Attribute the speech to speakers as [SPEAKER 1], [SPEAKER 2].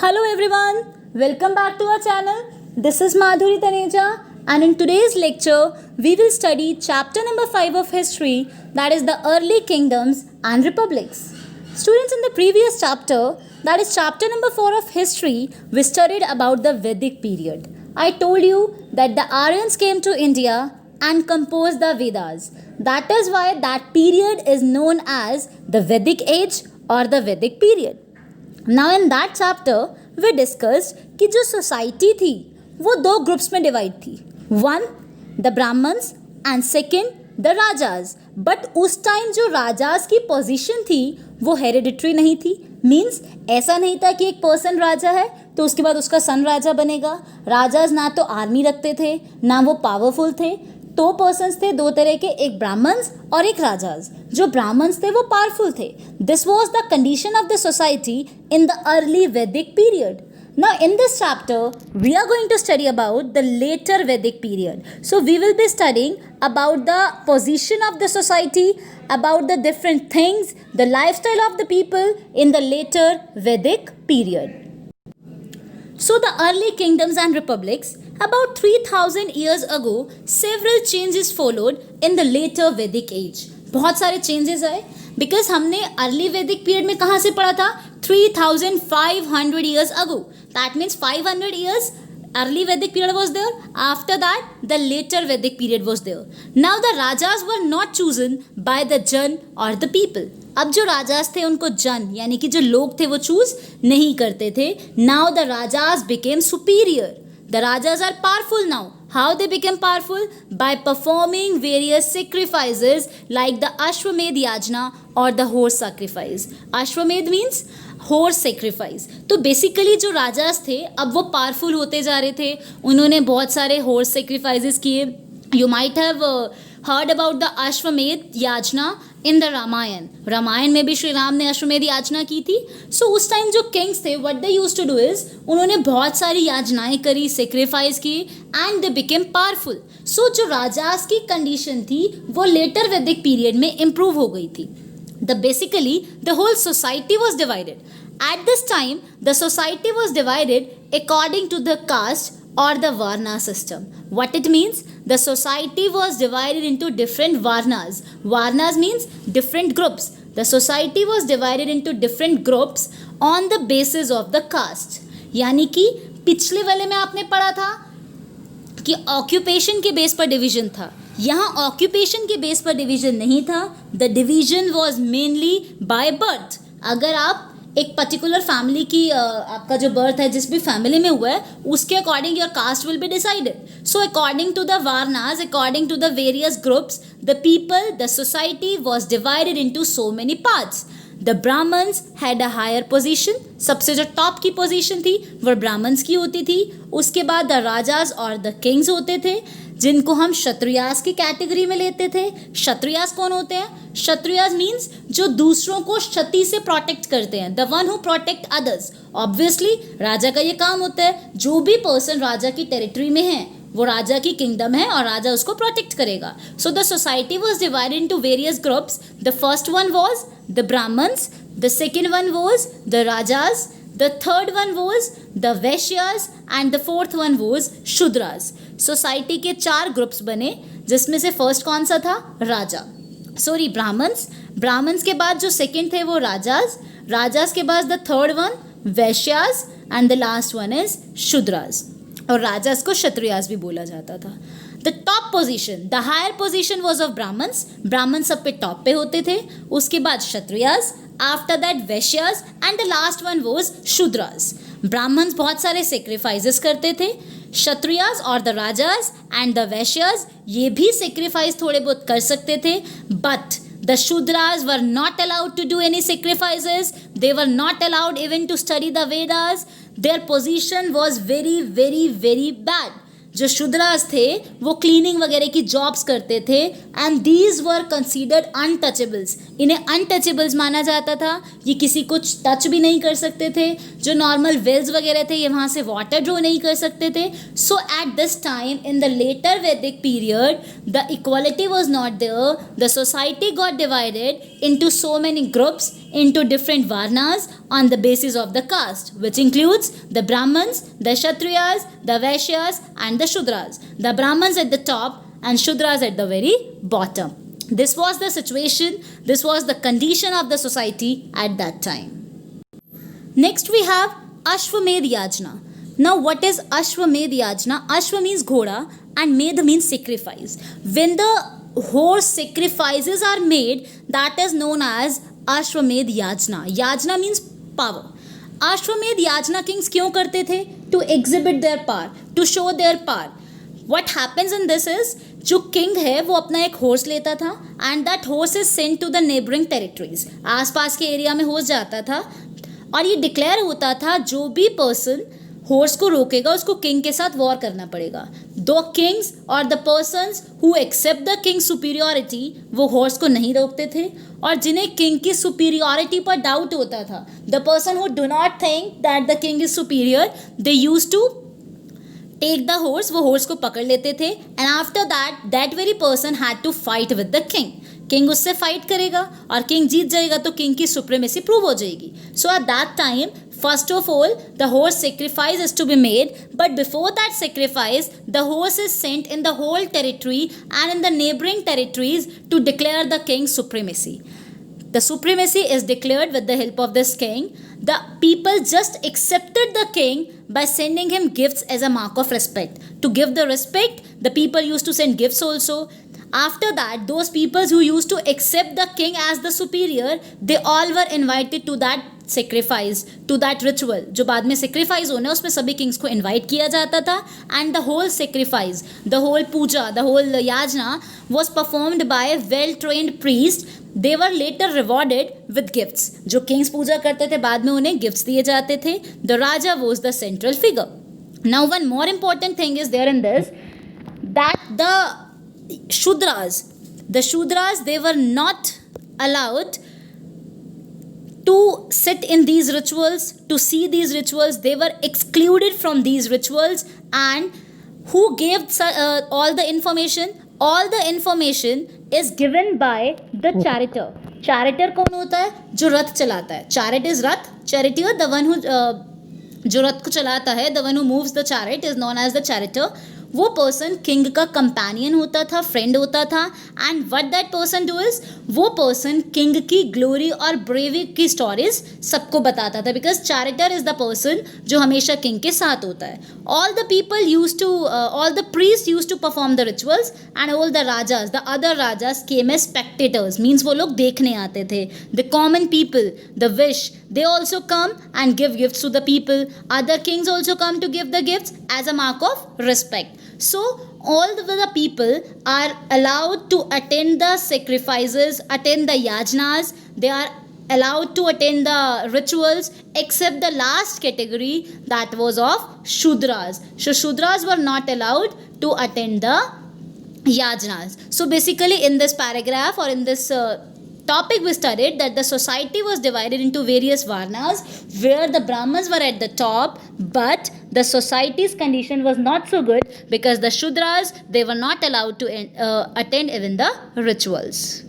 [SPEAKER 1] Hello everyone, welcome back to our channel. This is Madhuri Taneja, and in today's lecture we will study chapter number 5 of history, that is the early kingdoms and republics. Students, in the previous chapter, that is chapter number 4 of history, we studied about the Vedic period. I told you that the Aryans came to India and composed the Vedas. That is why that period is known as the Vedic age or the Vedic period. Now in that chapter we discussed कि जो society थी वो दो groups में divide थी. One the Brahmins and second the rajas. But उस time जो राजाज की पोजीशन थी वो हेरिडिटरी नहीं थी. मीन्स ऐसा नहीं था कि एक पर्सन राजा है तो उसके बाद उसका सन राजा बनेगा. राजाज ना तो आर्मी रखते थे ना वो पावरफुल थे. दो पर्सन्स थे, दो तरह के, एक ब्राह्मण्स और एक राजाज. जो ब्राह्मण्स थे वो पावरफुल थे. This was the condition of the society in the early वैदिक period. Now in this chapter we are going to study about the later Vedic period. So we will be studying about the position of the society, about the different things, the lifestyle of the people in the later Vedic period. So the early kingdoms and republics, about 3000 years ago, several changes followed in the later Vedic age. बहुत सारे changes आए because हमने early Vedic period में कहाँ से पढ़ा था? 3500 years ago. That means 500 years early Vedic period was there. After that, the later Vedic period was there. Now the rajas were not chosen by the Jan or the people. अब जो राजाज थे उनको जन यानी कि जो लोग थे वो चूज नहीं करते थे. Now the rajas became superior. The rajas are powerful now. How they became powerful? By performing various sacrifices like the Ashwamedh Yajna or the horse sacrifice. Ashwamedh means horse sacrifice. तो basically जो राजाज थे अब वो powerful होते जा रहे थे. उन्होंने बहुत सारे horse sacrifices किए. You might have heard about the Ashwamedh Yajna in the Ramayan. Ramayan में भी श्री राम ने अश्वमेध याचना की थी. सो उस टाइम जो किंग्स थे what they used to do is उन्होंने बहुत सारी याचनाएं करी, सेक्रीफाइस की एंड दे बिकेम पावरफुल. सो जो राजास की कंडीशन थी वो लेटर वैदिक पीरियड में इम्प्रूव हो गई थी. Basically the whole society was divided. At this time the society was divided according to the caste or the varna system. What it means? The society was divided into different varnas. Varnas means different groups. The society was divided into different groups on the basis of the caste. यानी कि पिछले वाले में आपने पढ़ा था कि occupation के बेस पर डिवीजन था. यहाँ ऑक्यूपेशन के बेस पर डिवीजन नहीं था. The division was mainly by birth. अगर आप एक पर्टिकुलर फैमिली की आपका जो बर्थ है जिस भी फैमिली में हुआ है उसके according your caste will be decided. So according to the varnas, according to the various groups, the people, the society was divided into so many parts. The Brahmins had a higher position. सबसे जो top की position थी वह Brahmins की होती थी. उसके बाद द राजाज और द किंग्स होते थे जिनको हम क्षत्रियास की कैटेगरी में लेते थे. क्षत्रियास कौन होते हैं? क्षत्रियास मीन्स जो दूसरों को क्षति से प्रोटेक्ट करते हैं, the one who protect others. Obviously राजा का ये काम होता है. जो भी पर्सन राजा की टेरिटरी में है वो राजा की किंगडम है और राजा उसको प्रोटेक्ट करेगा. So the society was divided into various groups. The first one was the Brahmins, the second one was the rajas, the third one was the Vaishyas and the fourth one was Shudras. Society के 4 groups बने जिसमें से first कौन सा था? राजा, sorry Brahmins. Brahmins के बाद जो सेकंड थे वो राजाज. राजाज के बाद the third one Vaishyas and the last one is Shudras. और राजाज को क्षत्रियास भी बोला जाता था. The top position, the higher position was of Brahmins. ब्राह्मण सब पे टॉप पे होते थे. उसके बाद Kshatriyas, after that Vaishyas and the last one was Shudras. Brahmins बहुत सारे सेक्रीफाइसेस करते थे. क्षत्रियास और the rajas and the Vaishyas ये भी सेक्रीफाइस थोड़े बहुत कर सकते थे. But the Shudras were not allowed to do any sacrifices. They were not allowed even to study the Vedas. Their position was very very very bad. जो शूद्रास थे वो क्लीनिंग वगैरह की जॉब्स करते थे and these were considered untouchables. इन्हें untouchables माना जाता था. ये किसी को टच भी नहीं कर सकते थे. जो नॉर्मल वेल्स वगैरह थे ये वहाँ से वाटर ड्रॉ नहीं कर सकते थे. So at this time in the later Vedic period the equality was not there. The society got divided into so many groups into different varnas on the basis of the caste, which includes the Brahmins, the Kshatriyas, the Vaishyas, and the Shudras. The Brahmins at the top and Shudras at the very bottom. This was the situation, this was the condition of the society at that time. Next we have Ashwamedh Yajna. Now what is Ashwamedh Yajna? Ashwa means ghoda and Medh means sacrifice. When the horse sacrifices are made, that is known as Ashwamedh Yajna. Yajna means power. Ashwamedh Yajna kings क्यों करते थे? To exhibit their power, to show their power. What happens in this is, जो king है वो अपना एक horse लेता था and that horse is sent to the neighbouring territories. आसपास के एरिया में हॉर्स जाता था और ये डिक्लेयर होता था जो भी पर्सन हॉर्स को रोकेगा उसको किंग के साथ वॉर करना पड़ेगा. दो किंग्स और the persons who accept the king superiority वो हॉर्स को नहीं रोकते थे, और जिन्हें किंग की सुपीरियरिटी पर डाउट होता था, the person who do not think that the king is superior, they used to take the horse, वो हॉर्स को पकड़ लेते थे and after that very person had to fight with the king. King उससे fight करेगा और king जीत जाएगा तो किंग की सुप्रीमेसी प्रूव हो जाएगी. So at that time first of all the horse sacrifice is to be made, but before that sacrifice the horse is sent in the whole territory and in the neighboring territories to declare the king's supremacy. The supremacy is declared with the help of this king. The people just accepted the king by sending him gifts as a mark of respect. To give the respect, the people used to send gifts also. After that, those people who used to accept the king as the superior, they all were invited to that sacrifice, to that ritual. जो बाद में sacrifice होना उसमें सभी kings को invite किया जाता था, and the whole sacrifice, the whole puja, the whole yajna was performed by a well-trained priest. They were later rewarded with gifts. जो kings पूजा करते थे बाद में उन्हें gifts दिए जाते थे. The Raja was the central figure. Now one more important thing is there in this, that the Shudras, they were not allowed to sit in these rituals, to see these rituals. They were excluded from these rituals. And who gave all the information? All the information is given by the charioteer. Charioteer कौन होता है? जो रथ चलाता है. Chariot is Rath. Charioteer, the one who जो रथ को चलाता है, the one who moves the chariot is known as the charioteer. वो पर्सन किंग का कंपेनियन होता था, फ्रेंड होता था, and what that person do is, वो पर्सन किंग की ग्लोरी और ब्रेवी की स्टोरीज सबको बताता था, because charioteer is the person जो हमेशा किंग के साथ होता है. All the people use to, all the priest use to perform the rituals and all the rajas, the other rajas came as spectators, means वो लोग देखने आते थे. The common people, the wish, they also come and give gifts to the people. Other kings also come to give the gifts as a mark of respect. So all the people are allowed to attend the sacrifices, attend the yajnas. They are allowed to attend the rituals, except the last category, that was of Shudras. So Shudras were not allowed to attend the yajnas. So basically in this paragraph or in this topic we studied that the society was divided into various varnas, where the Brahmins were at the top, but the society's condition was not so good because the Shudras, they were not allowed to attend even the rituals.